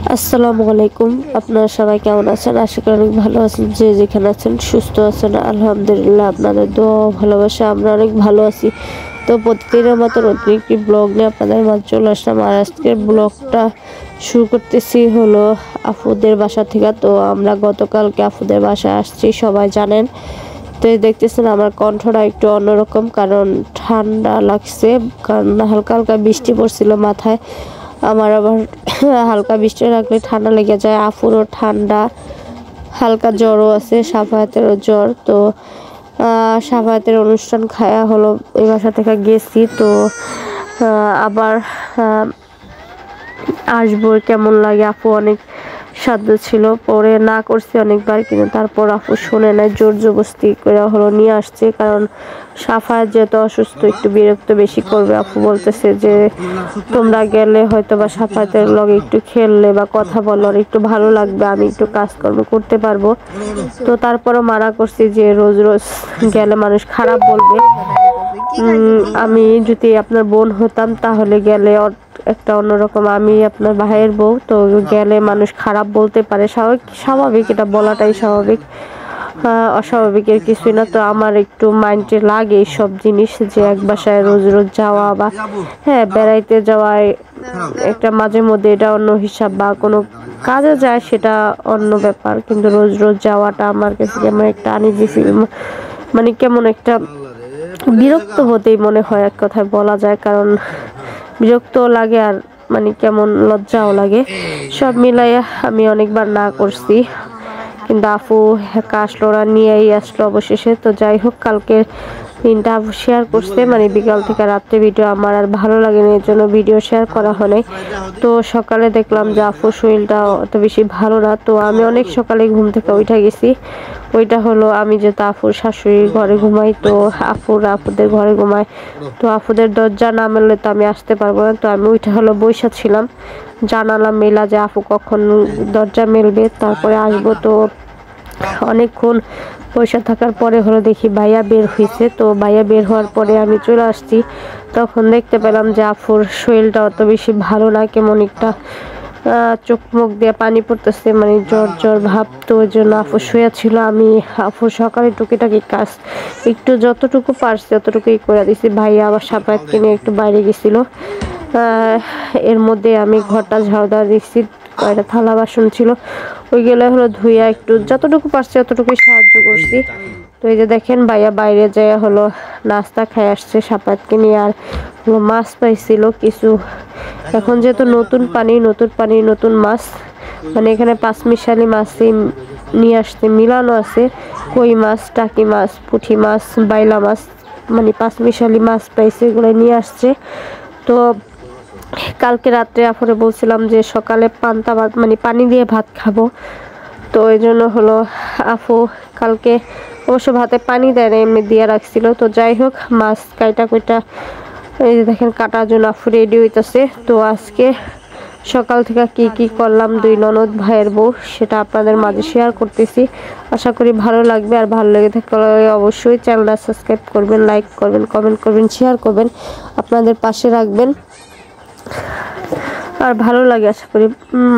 আসসালামু আলাইকুম। আপনারা সবাই কেমন আছেন? আশা করি অনেক ভালো আছেন। যে যেখানে আছেন সুস্থ আছেন আলহামদুলিল্লাহ। আপনাদের দোয়া ভালোবাসা আমরা অনেক ভালো আছি। তো প্রতিদিনের মতো নতুন একটি ব্লগ নিয়ে আপনাদের মাঝে চলে আসলাম। আর আজকের ব্লগটা শুরু করতেছি হলো আপুদের বাসা থেকে। তো আমরা গতকালকে আপুদের বাসায় আসছি, সবাই জানেন। তো দেখতেছেন আমার কণ্ঠটা একটু অন্যরকম, কারণ ঠান্ডা লাগছে, কারণ হালকা হালকা বৃষ্টি পড়ছিল মাথায়। আমার আবার হালকা বৃষ্টি লাগলে ঠান্ডা লেগে যায়, আফুরও ঠান্ডা, হালকা জ্বরও আছে, সাফায়াতেরও জ্বর। তো সাফায়াতের অনুষ্ঠান খাওয়া হলো, ওই বাসা থেকে গেছি। তো আবার আসবো, কেমন লাগে। আপু অনেক সাধ্য ছিল, পরে না করছি অনেকবার, কিন্তু তারপর আপু শোনে নাই, জোর জবরদস্তি করে হলো নিয়ে আসছে। কারণ সাফায়াত যেহেতু অসুস্থ, একটু বিরক্ত বেশি করবে। আপু বলতেছে যে তোমরা গেলে হয়তো বা সাফায়াতের লগে একটু খেললে বা কথা বললে একটু ভালো লাগবে, আমি একটু কাজকর্ম করতে পারবো। তো তারপরও মানা করছি যে রোজ রোজ গেলে মানুষ খারাপ বলবে। আমি যদি আপনার বোন হতাম তাহলে গেলে একটা অন্যরকম, আমি আপনার ভাইয়ের বউ, তো গেলে মানুষ খারাপ বলতে পারে, স্বাভাবিক, এটা বলাটাই স্বাভাবিক, অস্বাভাবিকের কিছুই না। তো আমার একটু মাইন্ডে লাগে এইসব জিনিস, যে এক বাসায় রোজ রোজ যাওয়া বা হ্যাঁ বেড়াইতে যাওয়ায় একটা মাঝে মধ্যে এটা অন্য হিসাব, বা কোনো কাজে যায় সেটা অন্য ব্যাপার, কিন্তু রোজ রোজ যাওয়াটা আমার কাছে কেমন একটা আনইজি ফিল, মানে কেমন একটা বিরক্ত হতেই মনে হয়, এক কথায় বলা যায়। কারণ বিরক্ত লাগে আর মানে কেমন লজ্জাও লাগে, সব মিলাইয়া আমি অনেকবার না করছি, কিন্তু আপু একা আসলো, ওরা নিয়েই আসলো অবশেষে। তো যাই হোক, কালকের দিনটা আপু শেয়ার করছে, মানে বিকাল থেকে রাত্রে ভিডিও আমার আর ভালো লাগেনি, এর জন্য ভিডিও শেয়ার করা হয় নাই। তো সকালে দেখলাম যে আপুর শরীরটা অত বেশি ভালো না। তো আমি অনেক সকালে ঘুম থেকে উঠে গেছি, ওইটা হলো আমি যেহেতু আপুর শাশুড়ির ঘরে ঘুমাই, তো আপুদের ঘরে ঘুমাই। তো আপুদের দরজা না মেললে তো আমি আসতে পারবো না। তো আমি ওইটা হলো বইসা ছিলাম, জানালাম মেলা যে আপু কখন দরজা মেলবে, তারপরে আসবো। তো অনেকক্ষণ পয়সা থাকার পরে হলো দেখি ভাইয়া বের হয়েছে। তো ভাইয়া বের হওয়ার পরে আমি চলে আসছি, তখন দেখতে পেলাম যে আফুর শরীরটা অত বেশি ভালো না, কেমন একটা চোখ মুখ দিয়ে পানি পড়তেছে, মানে জ্বর জ্বর ভাব। তো ওই জন্য আপু শুয়ে ছিল, আমি আপু সকালে টুকিটাকি কাজ একটু যতটুকু পারছি ততটুকুই করে দিছি। ভাইয়া আবার সাফায়াতকে নিয়ে একটু বাইরে গেছিল, এর মধ্যে আমি ঘরটা ঝাড়ু দেওয়া দিচ্ছি, কয়টা থালা বাসন ছিল ওইগুলো হলো ধুইয়া একটু যতটুকু পারছি ততটুকুই সাহায্য করছি। তো এই যে দেখেন ভাইয়া বাইরে যায় হলো নাস্তা খাই আসছে সাফায়াতকে নিয়ে, আর হলো মাছ পাইছিল কিছু। এখন যেহেতু নতুন পানি নতুন মাছ, মানে এখানে পাঁচমিশালি মাছই নিয়ে আসছে, মিলানো আছে, কই মাছ, টাকি মাছ, পুঁটি মাছ, বাইলা মাছ, মানে পাঁচমিশালি মাছ পাইছে, এগুলো নিয়ে আসছে। তো কালকে রাত্রে আপুরে বলছিলাম যে সকালে পান্তা ভাত, মানে পানি দিয়ে ভাত খাবো, তো ওই জন্য হলো আপু কালকে অবশ্য ভাতে পানি দেয় না, এমনি দিয়ে রাখছিল। তো যাই হোক, মাছ কয়টা এই যে দেখেন কাটার জন্য আপু রেডি হইতেছে। তো আজকে সকাল থেকে কি কি করলাম দুই ননদ ভাইয়ের বউ, সেটা আপনাদের মাঝে শেয়ার করতেছি। আশা করি ভালো লাগবে, আর ভালো লেগে থাকলে অবশ্যই চ্যানেলটা সাবস্ক্রাইব করবেন, লাইক করবেন, কমেন্ট করবেন, শেয়ার করবেন, আপনাদের পাশে রাখবেন। আর ভালো লাগে আশা করি,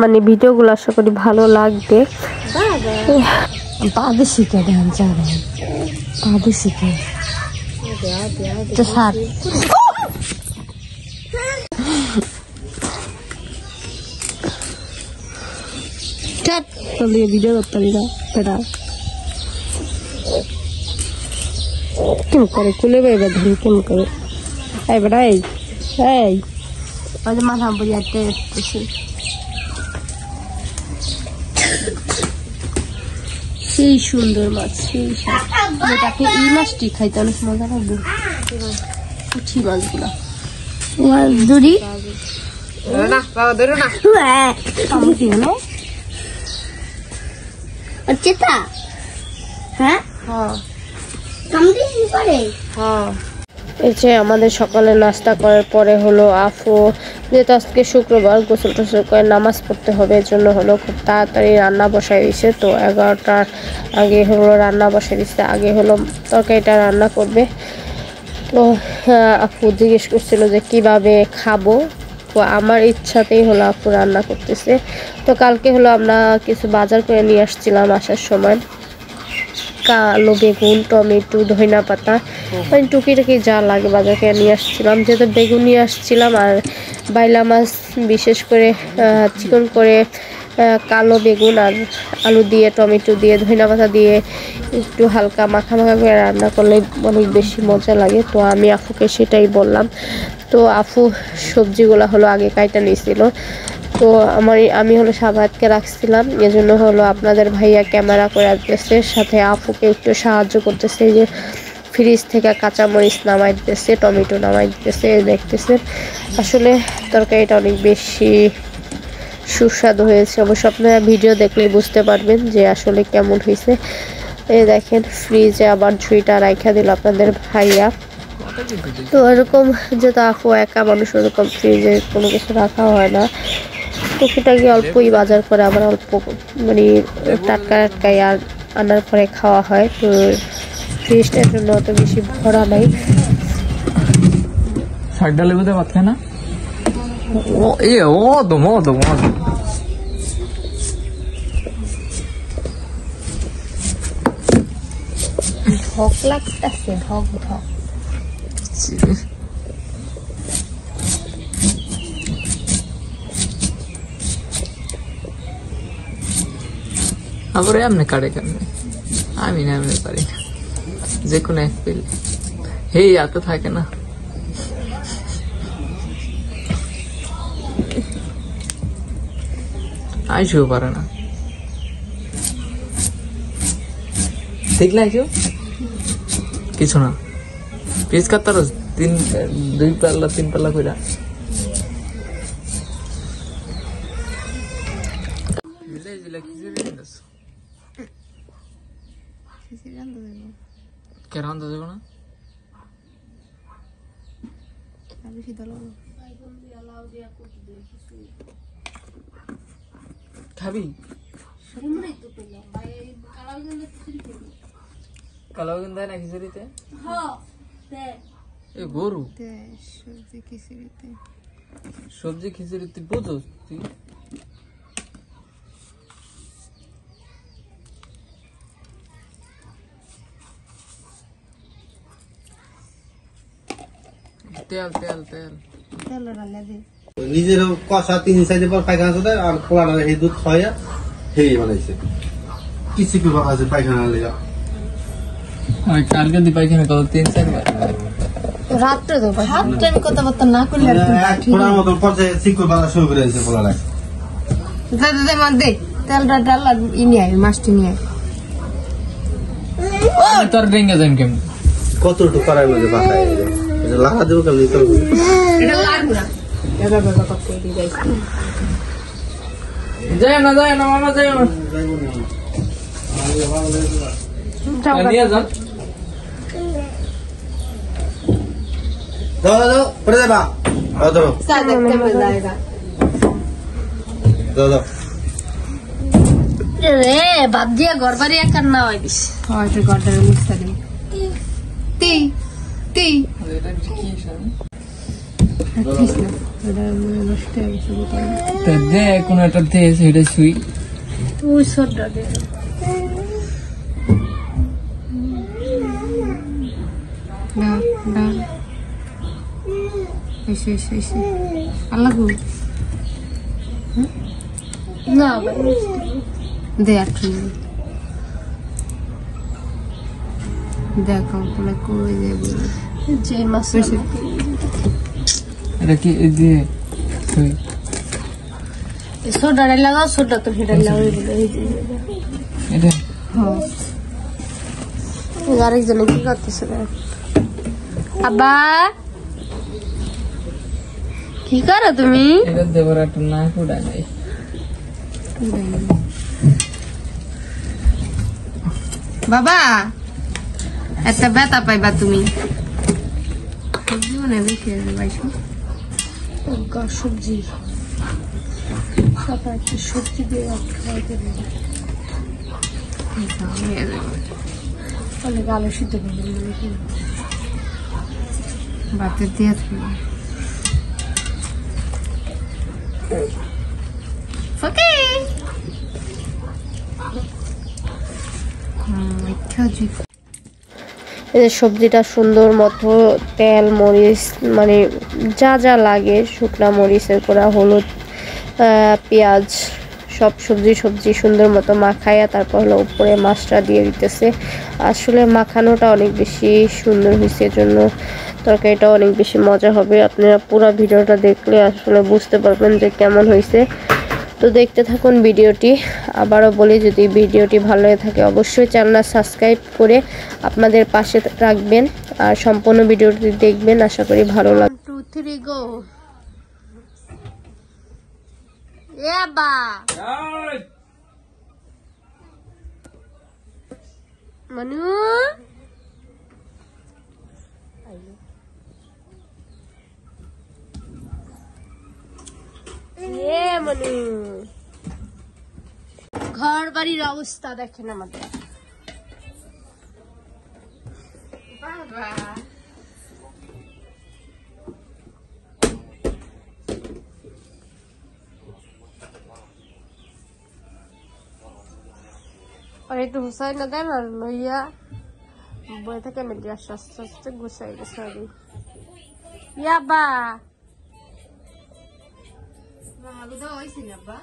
মানে ভিডিওগুলো আশা করি ভালো লাগবে। পাদে শিখে দেন যাবেন, পাদে শিখে তো সার ভিডিও করতে পারি না বেটা, কেন করে কুলে বেড়ে ধরি, কেন করে এই বেটা, এই এই ওই যে মাথা বুঝাতে সেই সুন্দর মাছ, সেই যেটাকে এই মাছটি খাইতে অনেক মজা লাগবে, পুঁটি মাছগুলো দড়ি এই যে আমাদের সকালে নাস্তা করার পরে হলো আপু, যেহেতু আজকে শুক্রবার, গোসল টোসল করে নামাজ পড়তে হবে, এর জন্য হলো খুব তাড়াতাড়ি রান্না বসাই দিয়েছে। তো 11টার আগে হলো রান্না বসাই দিচ্ছে, আগে হলো তরকারিটা রান্না করবে। তো আপু জিজ্ঞেস করছিল যে কিভাবে খাবো, আপু আমার ইচ্ছাতেই হলো আপু রান্না করতেছে। তো কালকে হলো আমরা কিছু বাজার করে নিয়ে আসছিলাম আসার সময়, কালো বেগুন, টমেটো, ধনিয়া পাতা, মানে টুকিটাকি যা লাগে বাজার করে নিয়ে আসছিলাম। যেহেতু বেগুন নিয়ে আসছিলাম আর বাইলা মাছ বিশেষ করে চিকন করে কালো বেগুন আর আলু দিয়ে, টমেটো দিয়ে, ধনিয়া পাতা দিয়ে একটু হালকা মাখা মাখা করে রান্না করলে অনেক বেশি মজা লাগে। তো আমি আফুকে সেটাই বললাম। তো আফু সবজিগুলো হলো আগে কাইটা নিয়েছিল। তো আমি হলো সাবাতকে রাখছিলাম, এজন্য হলো আপনাদের ভাইয়া ক্যামেরা করে আসতেছে, সাথে আফুকে একটু সাহায্য করতেছে। এই যে ফ্রিজ থেকে কাঁচামরিচ নামাই দিতেছে, টমেটো নামাই দিতেছে, দেখতেছে। আসলে তরকারিটা অনেক বেশি সুস্বাদু হয়েছে। অবশ্য আপনারা ভিডিও দেখলেই বুঝতে পারবেন যে আসলে কেমন হয়েছে। এই দেখেন ফ্রিজে আবার ঝুঁইটা রাখা দিল আপনাদের ভাইয়া। তো এরকম যেহেতু আফু একা মানুষ, ওরকম ফ্রিজে কোনো কিছু রাখা হয় না, টুকিটাকি অল্পই বাজার করে আবার অল্প মানে টাটকা টাটকাই আর আনার পরে খাওয়া হয়। তো ফ্রিজটার জন্য অত বেশি ভরা নাই। শাক ডালে বোধহয় ভাত খায় না। মদম ঢক লাগতেছে, ঢক ঢক। আবার এমনি কাটে কেমনে, আমি না এমনি পারি না, যে কোনো এক পেলে হে এত থাকে না। আইসিও পারে না, ঠিক না আইসিও কিছু না। পিস কাটার 2 পাল্লা 3 পাল্লা কইরা কেরান তো দেবো না। খাবি কালো বেগুন দেয় না খিচুড়িতে? গরু সবজি খিচুড়িতে বোঝো তুই? তেল তেল তেল নিজের কষা 3 সাইজের পর পায়খানা চলে আর পোলাটা এই দুধ খাওয়া হেই বানাইছে কিছু কি বাবা আছে পায়খানা লাগা। কালকে দি পায়খানা কত 3-4 বার রাত্রে তো হাত টেন কথাবার্তা না করলে পোলার মতো পচে সিকুর বালা শুরু করে দিয়েছে পোলাটা। দে মা দে তেলটা ডাল আর ইনি আয় মাছটি নিয়ে আয় তোর ডেঙ্গা যান কেমন কতটুকু করার মধ্যে বাতায় এটা লাগা দেবো কেমনি তো এটা লাগবে না। এবার বাবা কত দিয়ে যাইছে যায় না মামা যায় না নিয়ে যান। দাও পড়ে যাবা ধরো স্যার দেখতে মজা আएगा দাও রে বাদ দিয়া গড়বাড়ি একার না হয় দিস হয় তো গড়টার মিক্সটা দে তি তি এটা কি শুন ঠিক না এটা নষ্ট হয়ে গেছে বোতল তে দে কোন একটা দে সেটা সুই তুই সরটা দে না না এসে আল্লাহ গো না দে আঠি দেখো কোলে কই যাবে যে মাছ এটা কি দিয়ে সুই সোডা লাগাও সোডা তো হেডা লাগাই দিলে এটা হ্যাঁ আরেকজনে কি করতেছে আব্বা কি করো তুমি এটা দেবার একটা না কুড়া নাই বাবা একটা ব্যথা পাইবা তুমি জীবনে দেখে সবজি সবজি দিয়ে খাওয়াইতে দেবে অনেক আলো সিদ্ধ করবেন ভাতের দিয়ে এই যে সবজিটা সুন্দর মতো তেল মরিচ মানে যা যা লাগে শুকনা মরিচের করা হলুদ পেঁয়াজ সব সবজি সুন্দর মতো মাখাইয়া তারপর হলো উপরে মাছটা দিয়ে দিতেছে। আসলে মাখানোটা অনেক বেশি সুন্দর হয়েছে, এজন্য তরকারিটা অনেক বেশি মজা হবে। আপনারা পুরো ভিডিওটা দেখলে আসলে বুঝতে পারবেন যে কেমন হয়েছে। তো দেখতে থাকুন ভিডিওটি। আবারও বলি, যদি ভিডিওটি ভালো লাগে থাকে অবশ্যই চ্যানেলটা সাবস্ক্রাইব করে আপনাদের পাশে রাখবেন আর সম্পূর্ণ ভিডিওটি দেখবেন, আশা করি ভালো লাগবে। 1 2 3 গো। এবা মানু মানু ঘর বাড়ির অবস্থা দেখেন আমাদের। বাবা আর একটু হুসাই না দেন আর লইয়া বই থেকে মেয়েদের আস্তে আস্তে আস্তে গুছাই গুছাই ইয়াবা মামা কোথাও হয়েছিল আব্বা।